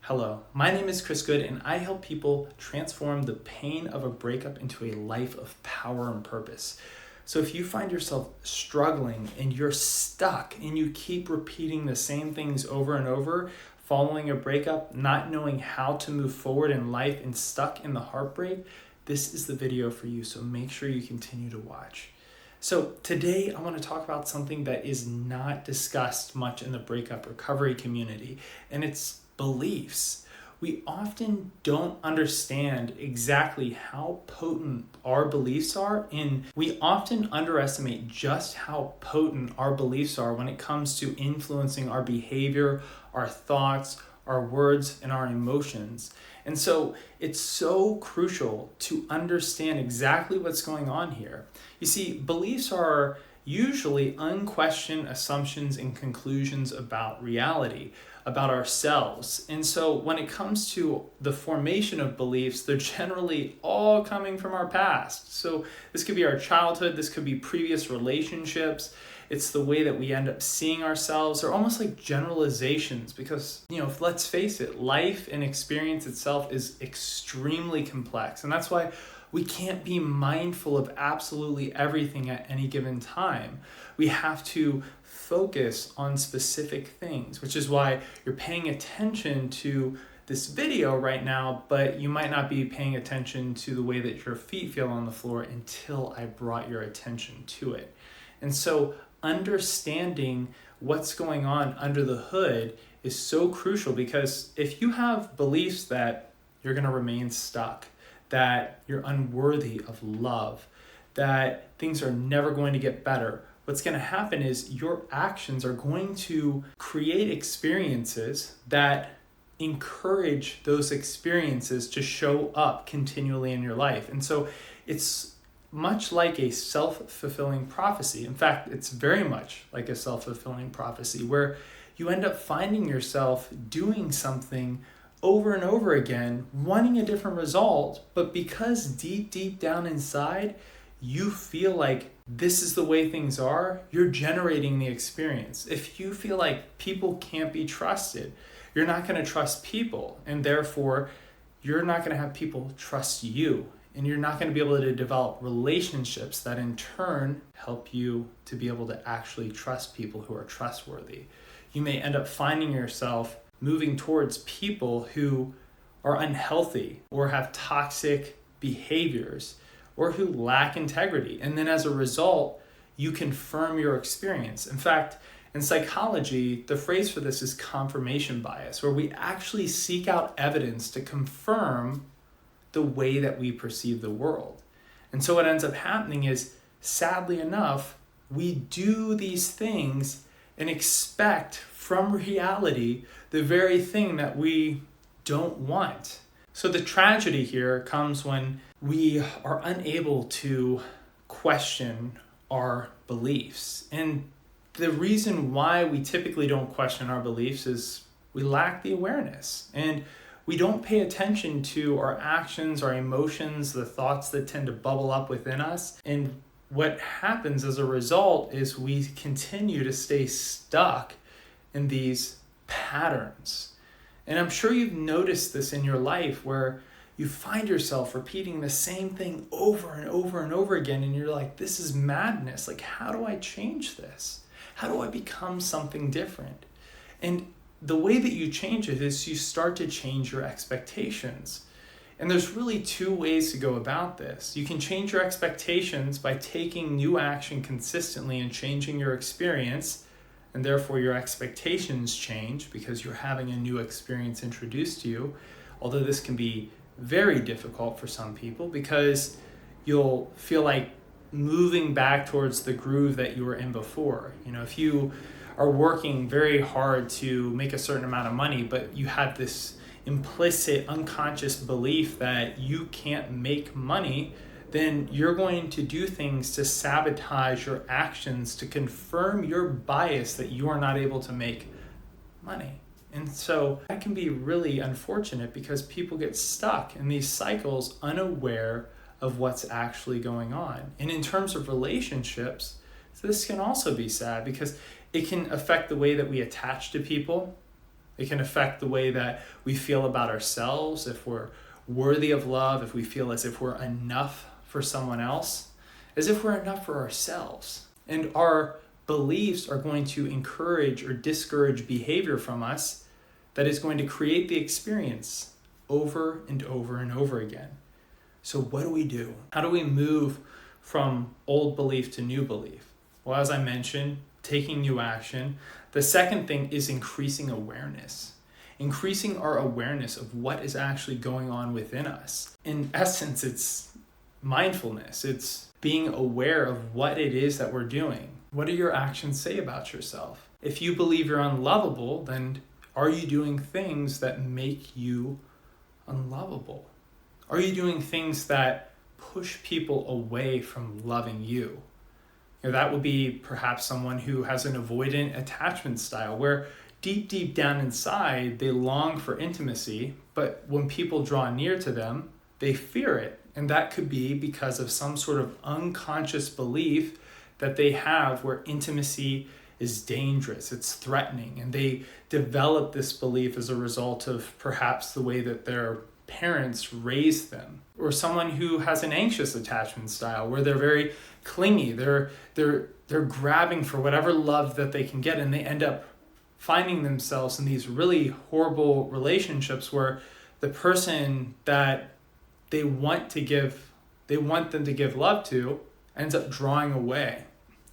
Hello, my name is Chris Goode, and I help people transform the pain of a breakup into a life of power and purpose. So if you find yourself struggling and you're stuck and you keep repeating the same things over and over, following a breakup, not knowing how to move forward in life and stuck in the heartbreak, this is the video for you. So make sure you continue to watch. So today I want to talk about something that is not discussed much in the breakup recovery community, and it's beliefs. We often don't understand exactly how potent our beliefs are, and we often underestimate just how potent our beliefs are when it comes to influencing our behavior, our thoughts, our words, and our emotions. And so it's so crucial to understand exactly what's going on here. You see, beliefs are usually unquestioned assumptions and conclusions about reality, about ourselves. And so when it comes to the formation of beliefs, they're generally all coming from our past. So this could be our childhood, this could be previous relationships. It's the way that we end up seeing ourselves. They're almost like generalizations because, let's face it, life and experience itself is extremely complex. And that's why we can't be mindful of absolutely everything at any given time. We have to focus on specific things, which is why you're paying attention to this video right now, but you might not be paying attention to the way that your feet feel on the floor until I brought your attention to it. And so understanding what's going on under the hood is so crucial, because if you have beliefs that you're going to remain stuck, that you're unworthy of love, that things are never going to get better, what's going to happen is your actions are going to create experiences that encourage those experiences to show up continually in your life. And so it's much like a self-fulfilling prophecy. In fact, it's very much like a self-fulfilling prophecy where you end up finding yourself doing something over and over again, wanting a different result, but because deep down inside, you feel like this is the way things are, you're generating the experience. If you feel like people can't be trusted, you're not going to trust people, and therefore you're not going to have people trust you, and you're not going to be able to develop relationships that in turn help you to be able to actually trust people who are trustworthy. You may end up finding yourself moving towards people who are unhealthy or have toxic behaviors or who lack integrity. And then as a result, you confirm your experience. In fact, in psychology, the phrase for this is confirmation bias, where we actually seek out evidence to confirm the way that we perceive the world. And so what ends up happening is, sadly enough, we do these things and expect from reality the very thing that we don't want. So the tragedy here comes when we are unable to question our beliefs. And the reason why we typically don't question our beliefs is we lack the awareness, and we don't pay attention to our actions, our emotions, the thoughts that tend to bubble up within us. And what happens as a result is we continue to stay stuck in these patterns. And I'm sure you've noticed this in your life where you find yourself repeating the same thing over and over and over again, and you're like, this is madness. Like, how do I change this? How do I become something different? And the way that you change it is you start to change your expectations. And there's really two ways to go about this. You can change your expectations by taking new action consistently and changing your experience, and therefore your expectations change because you're having a new experience introduced to you. Although this can be very difficult for some people because you'll feel like moving back towards the groove that you were in before. If you are working very hard to make a certain amount of money, but you have this implicit, unconscious belief that you can't make money, then you're going to do things to sabotage your actions to confirm your bias that you are not able to make money. And so that can be really unfortunate because people get stuck in these cycles unaware of what's actually going on. And in terms of relationships, this can also be sad because it can affect the way that we attach to people. It can affect the way that we feel about ourselves, if we're worthy of love, if we feel as if we're enough for someone else, as if we're enough for ourselves. And our beliefs are going to encourage or discourage behavior from us that is going to create the experience over and over and over again. So what do we do? How do we move from old belief to new belief? Well, as I mentioned, taking new action. The second thing is increasing awareness. Increasing our awareness of what is actually going on within us. In essence, it's mindfulness. It's being aware of what it is that we're doing. What do your actions say about yourself? If you believe you're unlovable, then are you doing things that make you unlovable? Are you doing things that push people away from loving you? That would be perhaps someone who has an avoidant attachment style where deep down inside, they long for intimacy, but when people draw near to them, they fear it. And that could be because of some sort of unconscious belief that they have where intimacy is dangerous, it's threatening, and they develop this belief as a result of perhaps the way that their parents raised them. Or someone who has an anxious attachment style where they're very clingy, they're grabbing for whatever love that they can get, and they end up finding themselves in these really horrible relationships where the person that they want them to give love to ends up drawing away.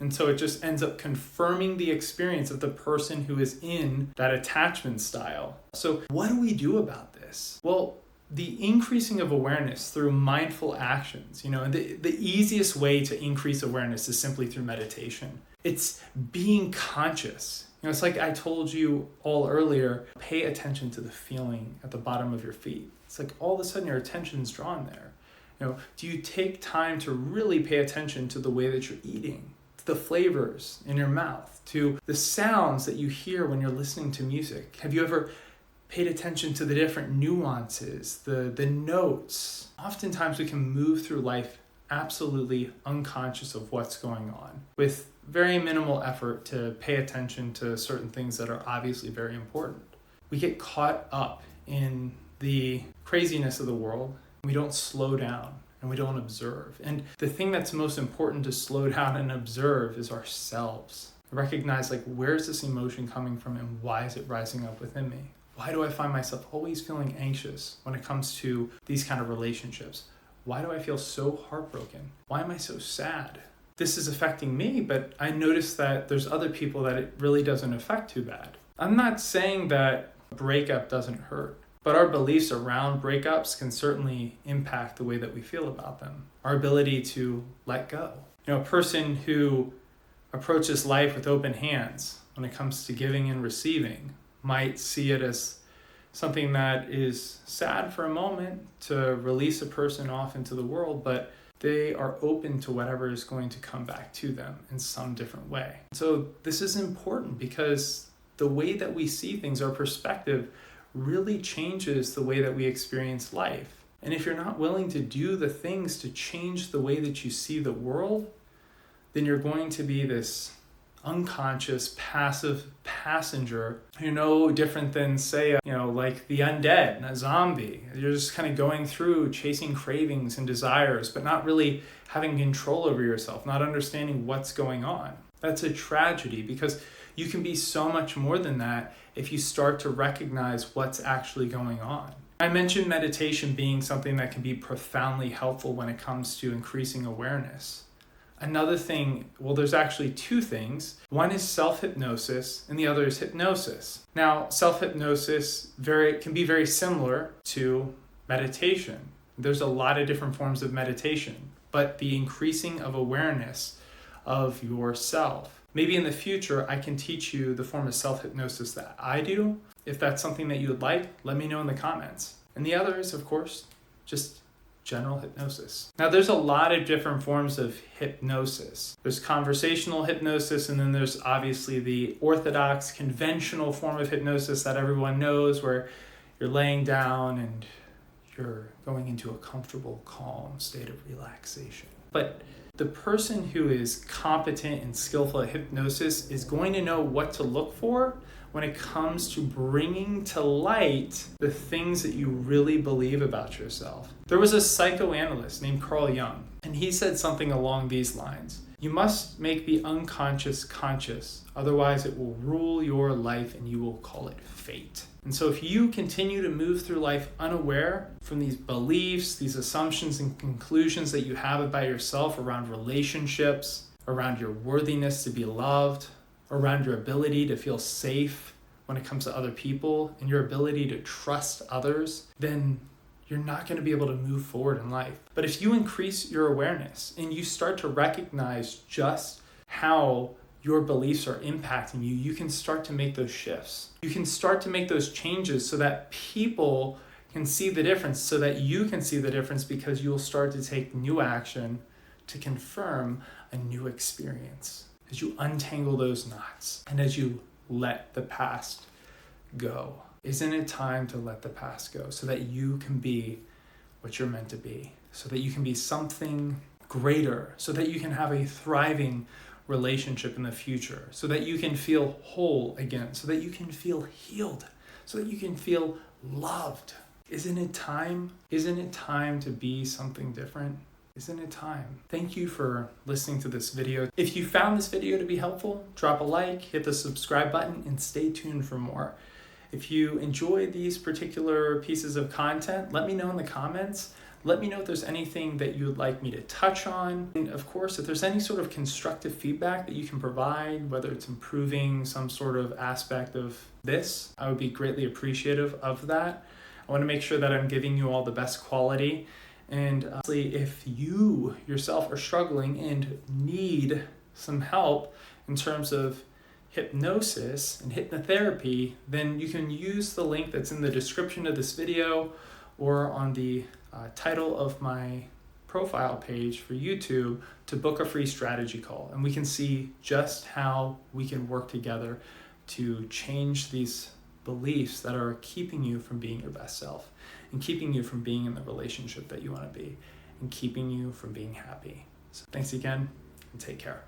And so it just ends up confirming the experience of the person who is in that attachment style. So what do we do about this? Well, the increasing of awareness through mindful actions, the easiest way to increase awareness is simply through meditation. It's being conscious. It's like I told you all earlier, pay attention to the feeling at the bottom of your feet. It's like all of a sudden your attention's drawn there. Do you take time to really pay attention to the way that you're eating, to the flavors in your mouth, to the sounds that you hear when you're listening to music? Have you ever paid attention to the different nuances, the notes? Oftentimes we can move through life absolutely unconscious of what's going on, with very minimal effort to pay attention to certain things that are obviously very important. We get caught up in the craziness of the world. We don't slow down and we don't observe. And the thing that's most important to slow down and observe is ourselves. Recognize, where's this emotion coming from and why is it rising up within me? Why do I find myself always feeling anxious when it comes to these kind of relationships? Why do I feel so heartbroken? Why am I so sad? This is affecting me, but I notice that there's other people that it really doesn't affect too bad. I'm not saying that a breakup doesn't hurt, but our beliefs around breakups can certainly impact the way that we feel about them. Our ability to let go. A person who approaches life with open hands when it comes to giving and receiving might see it as something that is sad for a moment to release a person off into the world, but they are open to whatever is going to come back to them in some different way. So this is important because the way that we see things, our perspective, really changes the way that we experience life. And if you're not willing to do the things to change the way that you see the world, then you're going to be this unconscious, passive passenger. You're no different than, say, like the undead, a zombie. You're just kind of going through chasing cravings and desires, but not really having control over yourself, not understanding what's going on. That's a tragedy because you can be so much more than that if you start to recognize what's actually going on. I mentioned meditation being something that can be profoundly helpful when it comes to increasing awareness. Another thing, there's actually two things. One is self-hypnosis and the other is hypnosis. Now, self-hypnosis can be very similar to meditation. There's a lot of different forms of meditation, but the increasing of awareness of yourself. Maybe in the future, I can teach you the form of self-hypnosis that I do. If that's something that you would like, let me know in the comments. And the other is, of course, just general hypnosis. Now, there's a lot of different forms of hypnosis. There's conversational hypnosis, and then there's obviously the orthodox, conventional form of hypnosis that everyone knows, where you're laying down and you're going into a comfortable, calm state of relaxation. But the person who is competent and skillful at hypnosis is going to know what to look for when it comes to bringing to light the things that you really believe about yourself. There was a psychoanalyst named Carl Jung, and he said something along these lines. You must make the unconscious conscious, otherwise it will rule your life and you will call it fate. And so if you continue to move through life unaware from these beliefs, these assumptions and conclusions that you have about yourself around relationships, around your worthiness to be loved, around your ability to feel safe when it comes to other people, and your ability to trust others, then you're not going to be able to move forward in life. But if you increase your awareness and you start to recognize just how your beliefs are impacting you, you can start to make those shifts. You can start to make those changes so that people can see the difference, so that you can see the difference, because you'll start to take new action to confirm a new experience. As you untangle those knots and as you let the past go. Isn't it time to let the past go so that you can be what you're meant to be, so that you can be something greater, so that you can have a thriving relationship in the future, so that you can feel whole again, so that you can feel healed, so that you can feel loved? Isn't it time? Isn't it time to be something different? Isn't it time? Thank you for listening to this video. If you found this video to be helpful, drop a like, hit the subscribe button, and stay tuned for more. If you enjoy these particular pieces of content, let me know in the comments. Let me know if there's anything that you would like me to touch on. And of course, if there's any sort of constructive feedback that you can provide, whether it's improving some sort of aspect of this, I would be greatly appreciative of that. I want to make sure that I'm giving you all the best quality. And honestly, if you yourself are struggling and need some help in terms of hypnosis and hypnotherapy, then you can use the link that's in the description of this video or on the title of my profile page for YouTube to book a free strategy call. And we can see just how we can work together to change these beliefs that are keeping you from being your best self, and keeping you from being in the relationship that you want to be, and keeping you from being happy. So thanks again, and take care.